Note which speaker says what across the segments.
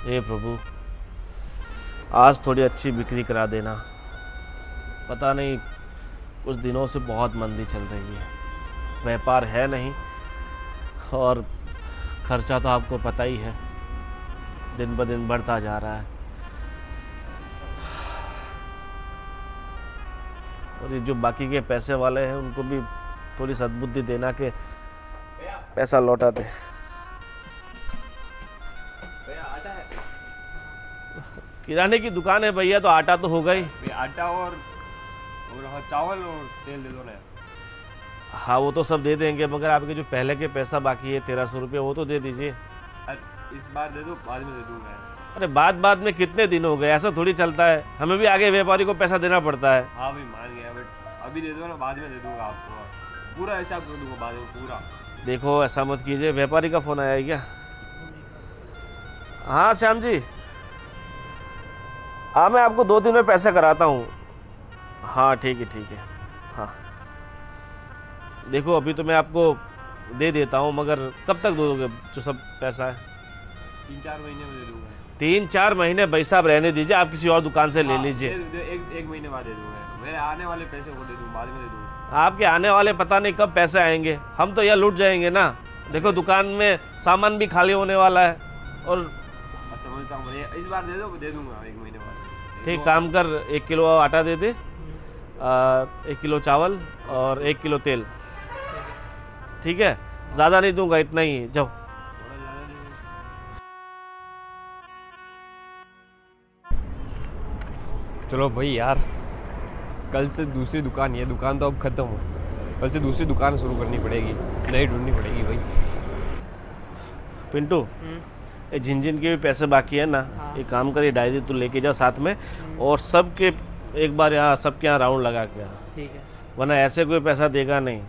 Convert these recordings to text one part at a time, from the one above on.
Speaker 1: हे प्रभु, आज थोड़ी अच्छी बिक्री करा देना। पता नहीं कुछ दिनों से बहुत मंदी चल रही है, व्यापार है नहीं और खर्चा तो आपको पता ही है, दिन ब दिन बढ़ता जा रहा है। और ये जो बाकी के पैसे वाले हैं उनको भी थोड़ी सद्बुद्धि देना कि पैसा लौटा दे। किराने की दुकान है भैया, तो आटा तो होगा ही।
Speaker 2: आटा और चावल और तेल दे दो ना।
Speaker 1: हाँ वो तो सब दे देंगे, मगर आपके जो पहले के पैसा बाकी है 1300 रुपये, वो तो दे दीजिए।
Speaker 2: इस बार दे दो, बाद में दे दूंगा।
Speaker 1: अरे बाद में कितने दिन हो गए, ऐसा थोड़ी चलता है, हमें भी आगे व्यापारी को पैसा देना पड़ता है।
Speaker 2: हाँ भाई मान गया, बट अभी दे दो ना, बाद में दे दूंगा आपको पूरा हिसाब कर दूंगा बाद में पूरा।
Speaker 1: देखो ऐसा मत कीजिए, व्यापारी का फ़ोन आया है क्या? हाँ श्याम जी, हाँ मैं आपको 2 दिन में पैसे कराता हूँ। हाँ ठीक है। हाँ देखो अभी तो मैं आपको दे देता हूँ, मगर कब तक दोगे जो सब पैसा है?
Speaker 2: 3-4 महीने में दे दूंगा।
Speaker 1: 3-4 महीने भाई साहब रहने दीजिए, आप किसी और दुकान से ले लीजिए।
Speaker 2: एक महीने बाद दे दूंगा, मेरे आने वाले पैसे को दे दूँ, बाद में दे दूँगा।
Speaker 1: आपके आने वाले पता नहीं कब पैसे आएंगे, हम तो यह लूट जाएंगे ना। देखो दुकान में सामान भी खाली होने वाला है। और
Speaker 2: समझता हूँ, इस बार दे दो, दे दूंगा 1 महीने बाद।
Speaker 1: ठीक काम कर, 1 किलो आटा दे दे, 1 किलो चावल और 1 किलो तेल, ठीक है? ज़्यादा नहीं दूंगा, इतना ही है, जाओ।
Speaker 2: चलो भाई यार, कल से दूसरी दुकान, ये दुकान तो अब खत्म हो, कल से दूसरी दुकान शुरू करनी पड़ेगी, नई ढूंढनी पड़ेगी भाई।
Speaker 1: पिंटू, ये जिन के भी पैसे बाकी है ना, एक काम करिए, डायरी तो लेके जाओ साथ में, और सबके एक बार यहाँ सबके यहाँ राउंड लगा के,
Speaker 3: ठीक है,
Speaker 1: वरना ऐसे कोई पैसा देगा नहीं,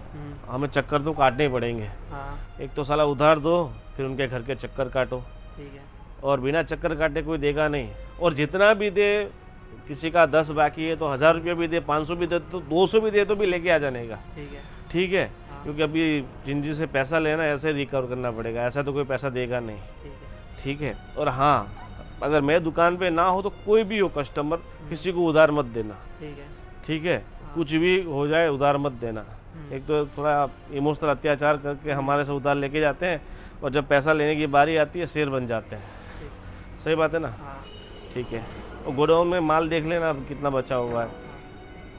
Speaker 1: हमें चक्कर तो काटने ही पड़ेंगे।
Speaker 3: हाँ
Speaker 1: एक तो साला उधार दो, फिर उनके घर के चक्कर काटो,
Speaker 3: ठीक है,
Speaker 1: और बिना चक्कर काटे कोई देगा नहीं। और जितना भी दे, किसी का 10 बाकी है तो 1000 रुपये भी दे, 500 भी दे, तो 200 भी दे तो भी लेके आ जाने का,
Speaker 3: ठीक है,
Speaker 1: ठीक है?
Speaker 3: हाँ।
Speaker 1: क्योंकि अभी जिन से पैसा लेना ऐसे रिकवर करना पड़ेगा, ऐसा तो कोई पैसा देगा नहीं,
Speaker 3: ठीक है,
Speaker 1: ठीक है? और हाँ, अगर मैं दुकान पे ना हो तो कोई भी हो कस्टमर, किसी को उधार मत देना,
Speaker 3: ठीक है,
Speaker 1: ठीक है? कुछ भी हो जाए उधार मत देना। एक तो थोड़ा इमोशनल अत्याचार करके हमारे से उधार लेके जाते हैं, और जब पैसा लेने की बारी आती है शेर बन जाते हैं। सही बात है ना?
Speaker 3: हाँ
Speaker 1: ठीक है। और गोडाउन में माल देख लेना अब कितना बचा हुआ है,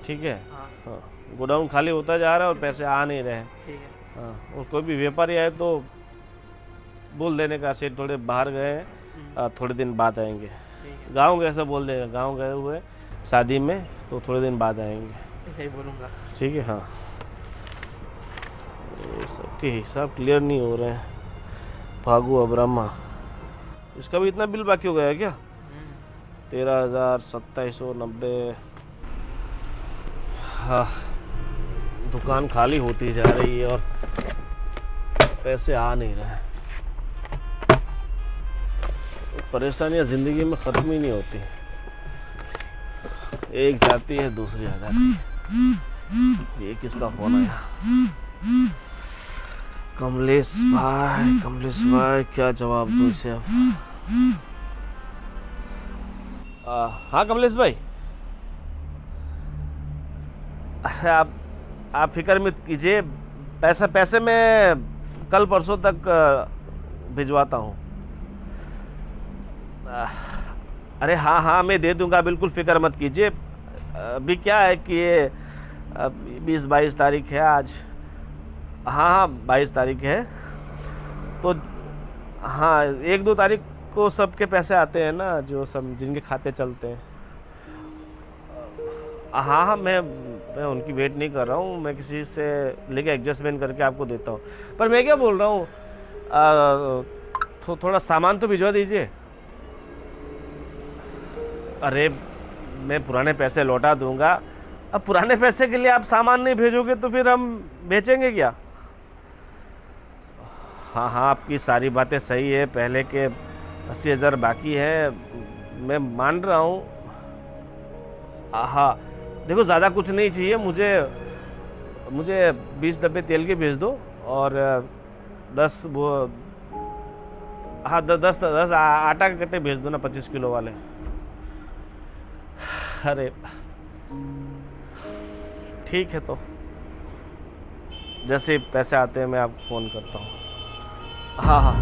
Speaker 1: ठीक है?
Speaker 3: हाँ,
Speaker 1: हाँ, गोडाउन खाली होता जा रहा है और पैसे आ नहीं रहे।
Speaker 3: ठीक है,
Speaker 1: हाँ, और कोई भी व्यापारी आए तो बोल देने का, सेठ थोड़े बाहर गए हैं, थोड़े दिन बाद आएंगे।
Speaker 3: ठीक है,
Speaker 1: गांव गए, ऐसा बोल देगा, गांव गए हुए शादी में, तो थोड़े दिन बाद आएंगे,
Speaker 3: ऐसे ही बोलूँगा।
Speaker 1: ठीक है? हाँ, ये सबके हिसाब क्लियर नहीं हो रहे हैं। फागू अब्रामा, इसका भी इतना बिल बाकी हो गया है क्या? 13,2790। हाँ, दुकान खाली होती जा रही है और पैसे आ नहीं रहे। परेशानियां जिंदगी में खत्म ही नहीं होती, एक जाती है दूसरी आ जाती है। ये किसका फोन आया? कमलेश भाई, क्या जवाब दूं इसे अब? हाँ कमलेश भाई, अरे आप फिक्र मत कीजिए, पैसे मैं कल परसों तक भिजवाता हूँ। अरे हाँ मैं दे दूंगा, बिल्कुल फिक्र मत कीजिए। अभी क्या है कि ये 20-22 तारीख है आज। हाँ 22 तारीख है, तो हाँ 1-2 तारीख को सबके पैसे आते हैं ना, जो सब जिनके खाते चलते हैं। हाँ मैं उनकी वेट नहीं कर रहा हूँ, मैं किसी से लेके एडजस्टमेंट करके आपको देता हूँ। पर मैं क्या बोल रहा हूँ, थोड़ा सामान तो भिजवा दीजिए। अरे मैं पुराने पैसे लौटा दूंगा, अब पुराने पैसे के लिए आप सामान नहीं भेजोगे तो फिर हम बेचेंगे क्या? हाँ आपकी सारी बातें सही है, पहले के 80,000 बाकी है, मैं मान रहा हूँ। हाँ देखो, ज़्यादा कुछ नहीं चाहिए मुझे 20 डब्बे तेल के भेज दो, और 10 वो हाँ 10 आटा के कट्टे भेज दो ना 25 किलो वाले। अरे ठीक है, तो जैसे ही पैसे आते हैं मैं आपको फ़ोन करता हूँ। हाँ हाँ,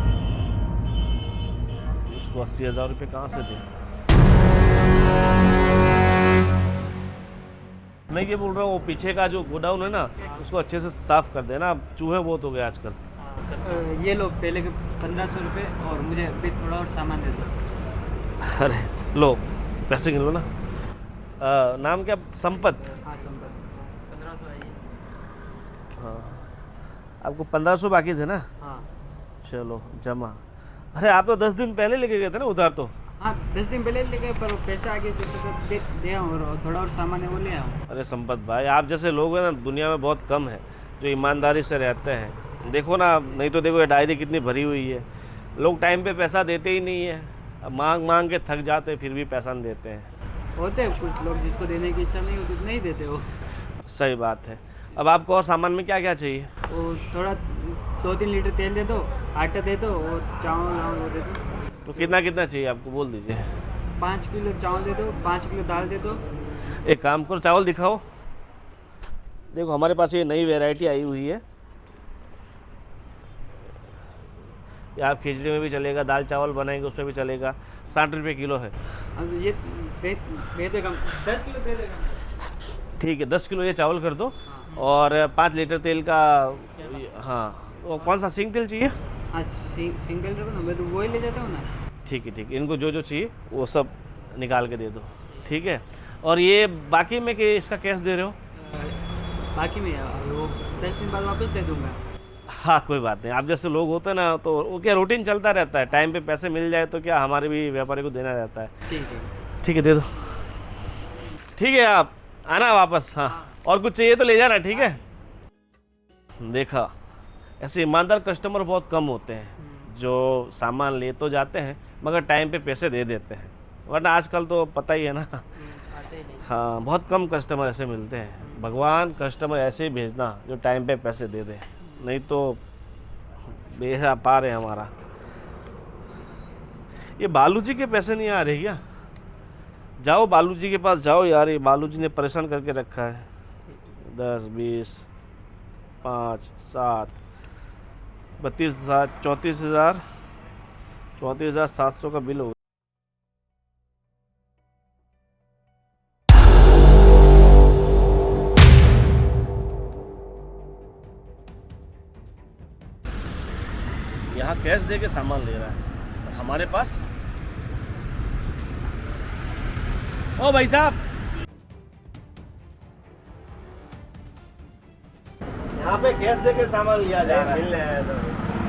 Speaker 1: इसको 80,000 रुपये कहाँ से दें? मैं ये बोल रहा हूँ, वो पीछे का जो गोडाउन है ना, उसको अच्छे से साफ कर देना, चूहे बहुत हो गए आजकल।
Speaker 3: ये लो पहले के 1500 रुपये और मुझे अभी थोड़ा और सामान दे दो।
Speaker 1: अरे लो पैसे गिन लो ना। नाम क्या? संपत।
Speaker 3: हाँ संपर्क 1500 है ये।
Speaker 1: हाँ, आपको 1500 बाकी थे ना?
Speaker 3: हाँ
Speaker 1: चलो जमा। अरे आप तो 10 दिन पहले लेके गए थे ना उधार तो।
Speaker 3: हाँ 10 दिन पहले लेके, पर वो पैसे आगे तो दे आऊँ और थोड़ा और सामान है वो ले आऊँ।
Speaker 1: अरे संपत भाई, आप जैसे लोग हैं ना दुनिया में बहुत कम है जो ईमानदारी से रहते हैं। देखो ना, नहीं तो देखो ये डायरी कितनी भरी हुई है। लोग टाइम पे पैसा देते ही नहीं है, अब मांग मांग के थक जाते फिर भी पैसा नहीं देते हैं।
Speaker 3: होते हैं कुछ लोग जिसको देने की इच्छा नहीं होती तो नहीं देते वो।
Speaker 1: सही बात है। अब आपको और सामान में क्या क्या चाहिए?
Speaker 3: वो थोड़ा 2-3 लीटर तेल दे दो, आटा दे दो और चावल वावल वो दे दो।
Speaker 1: तो कितना कितना चाहिए आपको बोल दीजिए।
Speaker 3: 5 किलो चावल दे दो, 5 किलो दाल दे दो।
Speaker 1: एक काम करो, चावल दिखाओ। देखो हमारे पास ये नई वैरायटी आई हुई है, ये आप खिचड़ी में भी चलेगा, दाल चावल बनाएंगे उसमें भी चलेगा। 60 रुपये किलो है।
Speaker 3: अब ये दे देगा 10 किलो दे देगा।
Speaker 1: ठीक है, 10 किलो ये चावल कर दो और 5 लीटर तेल का। हाँ, वो कौन सा सिंग तेल चाहिए?
Speaker 3: हाँ सिंगल रखो ना, मैं तो वही ले जाता हूँ ना।
Speaker 1: ठीक है ठीक है, इनको जो जो चाहिए वो सब निकाल के दे दो, ठीक है। और ये बाकी में कि इसका कैश दे रहे हो?
Speaker 3: बाकी में वो 10 दिन बाद वापस दे दूँगा।
Speaker 1: हाँ कोई बात नहीं, आप जैसे लोग होते हैं ना तो वो क्या रूटीन चलता रहता है, टाइम पे पैसे मिल जाए तो क्या हमारे भी व्यापारी को देना रहता है। ठीक है दे दो। ठीक है, आप आना वापस। हाँ, और कुछ चाहिए तो ले जाना, ठीक है। देखा, ऐसे ईमानदार कस्टमर बहुत कम होते हैं जो सामान ले तो जाते हैं मगर टाइम पे पैसे दे देते हैं, वरना आजकल तो पता ही है ना।
Speaker 3: आते ही नहीं।
Speaker 1: हाँ, बहुत कम कस्टमर ऐसे मिलते हैं। भगवान कस्टमर ऐसे ही भेजना जो टाइम पे पैसे दे दे, नहीं तो बेड़ा पार है हमारा। ये बालू जी के पैसे नहीं आ रहे क्या? जाओ बालू जी के पास जाओ यार, ये बालू जी ने परेशान करके रखा है। 10, 20, 5, 7, 32,000, 34,000, 34,700 का बिल हो। यहाँ कैश दे के सामान ले रहा है और हमारे पास। ओ भाई साहब, यहाँ पे कैश दे के सामान लिया जा रहा है। मिलने आए थे?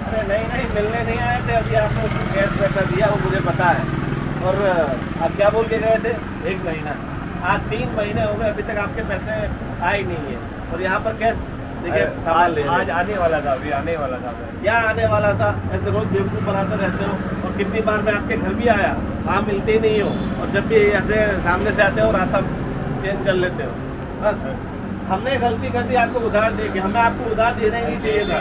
Speaker 1: अरे नहीं नहीं, मिलने नहीं आए थे, अभी आपने कैश पैसा दिया वो मुझे पता है। और आप क्या बोल के गए थे? 1 महीना, आज 3 महीने हो गए, अभी तक आपके पैसे आए नहीं है और यहाँ पर कैश देखिए सामान ले। आज आने वाला था, अभी आने वाला था। क्या आने वाला था? ऐसे रोज बेवकूफ़ बनाते रहते हो। और कितनी बार मैं आपके घर भी आया, वहाँ मिलते ही नहीं हो, और जब भी ऐसे सामने से आते हो रास्ता चेंज कर लेते हो। बस हमने गलती कर दी आपको उधार दे के, हमें आपको उधार देना ही नहीं चाहिए था।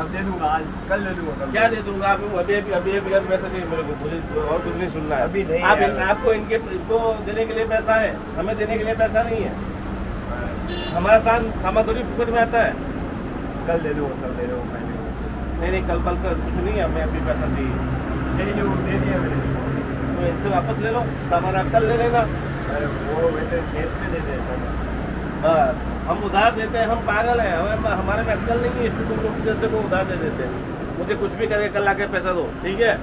Speaker 2: अब दे दूंगा, आज कल दे दूंगा।
Speaker 1: क्या दे दूंगा? आप अभी पैसा चाहिए मेरे को, मुझे और कुछ नहीं सुनना है
Speaker 2: अभी नहीं
Speaker 1: आप
Speaker 2: है।
Speaker 1: आपको इनको देने के लिए पैसा है, हमें देने के लिए पैसा नहीं है। हमारा सामान थोड़ी फुकट में आता है।
Speaker 2: कल दे दूंगा, कल दे दूंगा।
Speaker 1: नहीं नहीं, कल का कुछ नहीं है, हमें अभी पैसा चाहिए।
Speaker 2: दे दिया मैंने।
Speaker 1: तो इनसे वापस ले लो सामान, आप कल ले लेना।
Speaker 2: अरे वो वैसे केस में दे दे।
Speaker 1: बस हम उधार देते हैं, हम पागल हैं, हमारे में अक्ल नहीं है, इसलिए तुम लोग जैसे को उधार दे देते हैं। मुझे कुछ भी करके कल आके पैसा दो, ठीक है?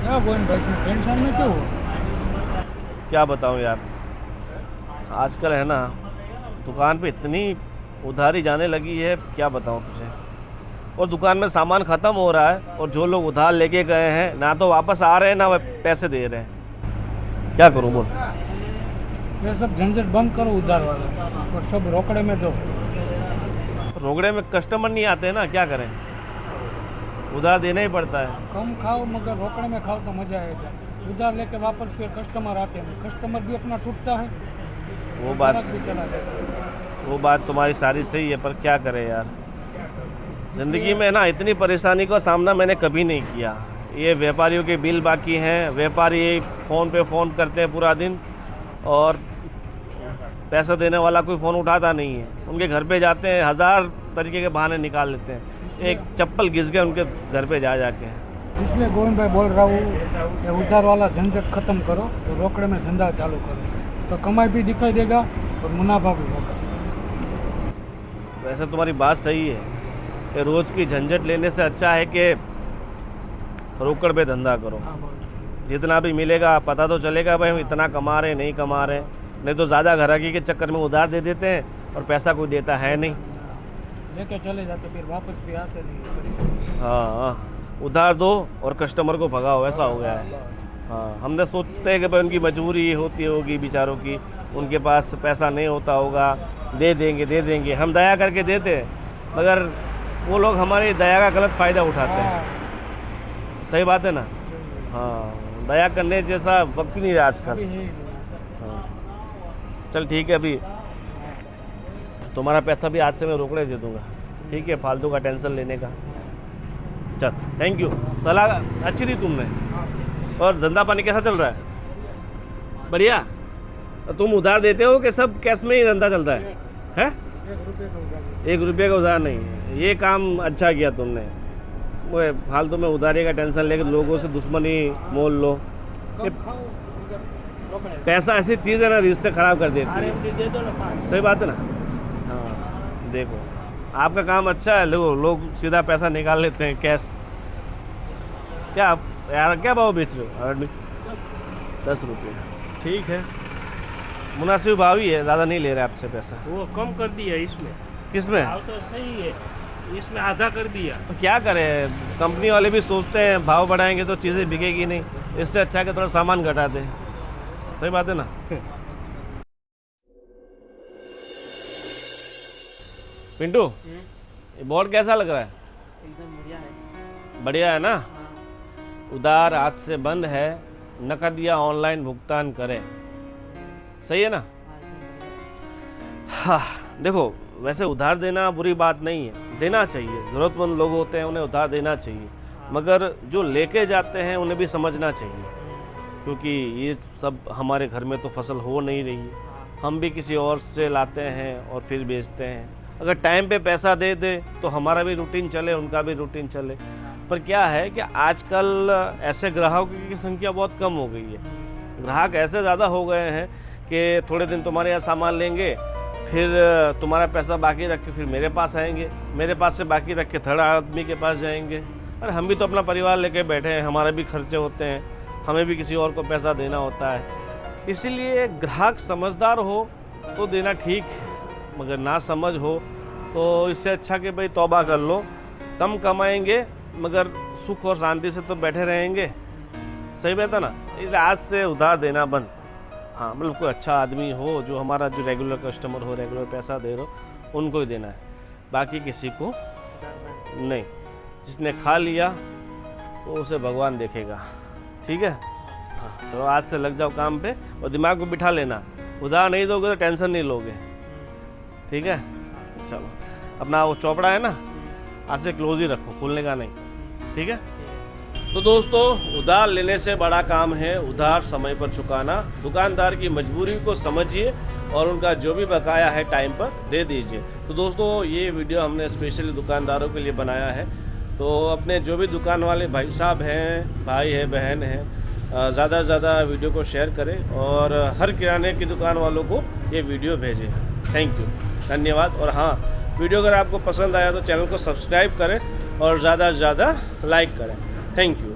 Speaker 4: क्या गोविंद भाई, तुम टेंशन में क्यों हो?
Speaker 1: क्या बताऊं यार, आजकल है ना दुकान पे इतनी उधारी जाने लगी है, क्या बताऊं तुझे। और दुकान में सामान ख़त्म हो रहा है और जो लोग उधार लेके गए हैं ना तो वापस आ रहे हैं ना पैसे दे रहे हैं। क्या करूं बोल?
Speaker 4: ये सब झंझट बंद करो उधार वाला, और सब रोकड़े में दो।
Speaker 1: रोकड़े में कस्टमर नहीं आते ना, क्या करें, उधार देना ही पड़ता है।
Speaker 4: कम खाओ मगर रोकड़े में खाओ तो मजा आएगा। उधार लेके वापस फिर कस्टमर आते हैं, कस्टमर भी अपना टूटता है,
Speaker 1: वो बात
Speaker 4: ग्राहक भी चला जाता है।
Speaker 1: वो बात तुम्हारी सारी सही है, पर क्या करें यार, ज़िंदगी में ना इतनी परेशानी का सामना मैंने कभी नहीं किया। ये व्यापारियों के बिल बाकी हैं, व्यापारी फ़ोन पे फ़ोन करते हैं पूरा दिन और पैसा देने वाला कोई फ़ोन उठाता नहीं है। उनके घर पे जाते हैं, 1000 तरीके के बहाने निकाल लेते हैं, एक चप्पल घिस गए उनके घर पे जा जाके।
Speaker 4: इसलिए गोविंद भाई बोल रहा हूँ कि उधार वाला झंझट खत्म करो, तो रोकड़े में धंधा चालू करो, तो कमाई भी दिखाई देगा और मुनाफा भी होगा।
Speaker 1: वैसे तुम्हारी बात सही है कि रोज़ की झंझट लेने से अच्छा है कि रोकड़ पे धंधा करो।
Speaker 4: हाँ बोल।
Speaker 1: जितना भी मिलेगा पता तो चलेगा भाई हम इतना कमा रहे हैं नहीं कमा रहे हैं, नहीं तो ज़्यादा घराकी के चक्कर में उधार दे देते हैं और पैसा कोई देता है नहीं।
Speaker 4: लेके चले जाते फिर वापस भी आते नहीं।
Speaker 1: हाँ, उधार दो और कस्टमर को भगाओ, ऐसा हो गया है। हाँ, हमने सोचते हैं कि भाई उनकी मजबूरी होती होगी बेचारों की, उनके पास पैसा नहीं होता होगा, दे देंगे, हम दया करके देते हैं, मगर वो लोग हमारी दया का गलत फ़ायदा उठाते हैं। सही बात है ना? हाँ, दया करने जैसा वक्त नहीं है आजकल। हाँ, चल ठीक है, अभी तुम्हारा पैसा भी आज से मैं रोकड़े दे दूँगा, ठीक है, फालतू का टेंशन लेने का। चल, थैंक यू, सलाह अच्छी दी तुमने। और धंधा पानी कैसा चल रहा है? बढ़िया। तुम उधार देते हो कि सब कैश में ही धंधा चलता है? हैं? 1 रुपये का उधार नहीं है, ये काम अच्छा किया तुमने। वो फालतू में उधारी का टेंशन लेकर लोगों से दुश्मनी मोल लो। ये पैसा ऐसी चीज़ है ना, रिश्ते ख़राब कर देती है। सही बात है ना? हाँ, देखो आपका काम अच्छा है, लोग सीधा पैसा निकाल लेते हैं कैश। क्या यार, क्या भाव बेच रहे हो? 10 रुपये, ठीक है, मुनासिब भाव ही है, ज़्यादा नहीं ले रहे आपसे पैसा।
Speaker 3: वो कम कर दिया इसमें।
Speaker 1: किसमें?
Speaker 3: भाव तो सही है, इसमें आधा कर दिया।
Speaker 1: तो क्या करें, कंपनी वाले भी सोचते हैं भाव बढ़ाएंगे तो चीज़ें बिकेगी नहीं, इससे अच्छा है कि थोड़ा सामान घटा दें। सही बात है ना? पिंटू, ये बोर्ड कैसा लग रहा है?
Speaker 3: एकदम बढ़िया है।
Speaker 1: बढ़िया है ना? उधार आज से बंद है, नकद या ऑनलाइन भुगतान करें। सही है ना? हाँ, देखो वैसे उधार देना बुरी बात नहीं है, देना चाहिए, ज़रूरतमंद लोग होते हैं उन्हें उधार देना चाहिए, मगर जो लेके जाते हैं उन्हें भी समझना चाहिए, क्योंकि ये सब हमारे घर में तो फसल हो नहीं रही है, हम भी किसी और से लाते हैं और फिर बेचते हैं। अगर टाइम पे पैसा दे दे तो हमारा भी रूटीन चले, उनका भी रूटीन चले। पर क्या है कि आजकल ऐसे ग्राहकों की संख्या बहुत कम हो गई है। ग्राहक ऐसे ज़्यादा हो गए हैं कि थोड़े दिन तुम्हारे यहाँ सामान लेंगे, फिर तुम्हारा पैसा बाकी रख के फिर मेरे पास आएंगे, मेरे पास से बाकी रख के थर्ड आदमी के पास जाएंगे। अरे हम भी तो अपना परिवार लेके बैठे हैं, हमारे भी खर्चे होते हैं, हमें भी किसी और को पैसा देना होता है। इसीलिए ग्राहक समझदार हो तो देना ठीक है, मगर ना समझ हो तो इससे अच्छा कि भाई तौबा कर लो, कम कमाएंगे मगर सुख और शांति से तो बैठे रहेंगे। सही बात है ना? इसलिए आज से उधार देना बंद। हाँ, मतलब कोई अच्छा आदमी हो जो हमारा जो रेगुलर कस्टमर हो, रेगुलर पैसा दे रहे हो, उनको ही देना है, बाकी किसी को नहीं। जिसने खा लिया वो उसे भगवान देखेगा। ठीक है? हाँ, चलो आज से लग जाओ काम पे और दिमाग को बिठा लेना, उधार नहीं दोगे तो टेंशन नहीं लोगे। ठीक है? चलो, अपना वो चौपड़ा है ना, आज से क्लोज ही रखो, खोलने का नहीं। ठीक है? तो दोस्तों, उधार लेने से बड़ा काम है उधार समय पर चुकाना। दुकानदार की मजबूरी को समझिए और उनका जो भी बकाया है टाइम पर दे दीजिए। तो दोस्तों, ये वीडियो हमने स्पेशली दुकानदारों के लिए बनाया है। तो अपने जो भी दुकान वाले भाई साहब हैं, भाई है, बहन है, ज़्यादा से ज़्यादा वीडियो को शेयर करें और हर किराने की दुकान वालों को ये वीडियो भेजें। थैंक यू, धन्यवाद। और हाँ, वीडियो अगर आपको पसंद आया तो चैनल को सब्सक्राइब करें और ज़्यादा से ज़्यादा लाइक करें। Thank you.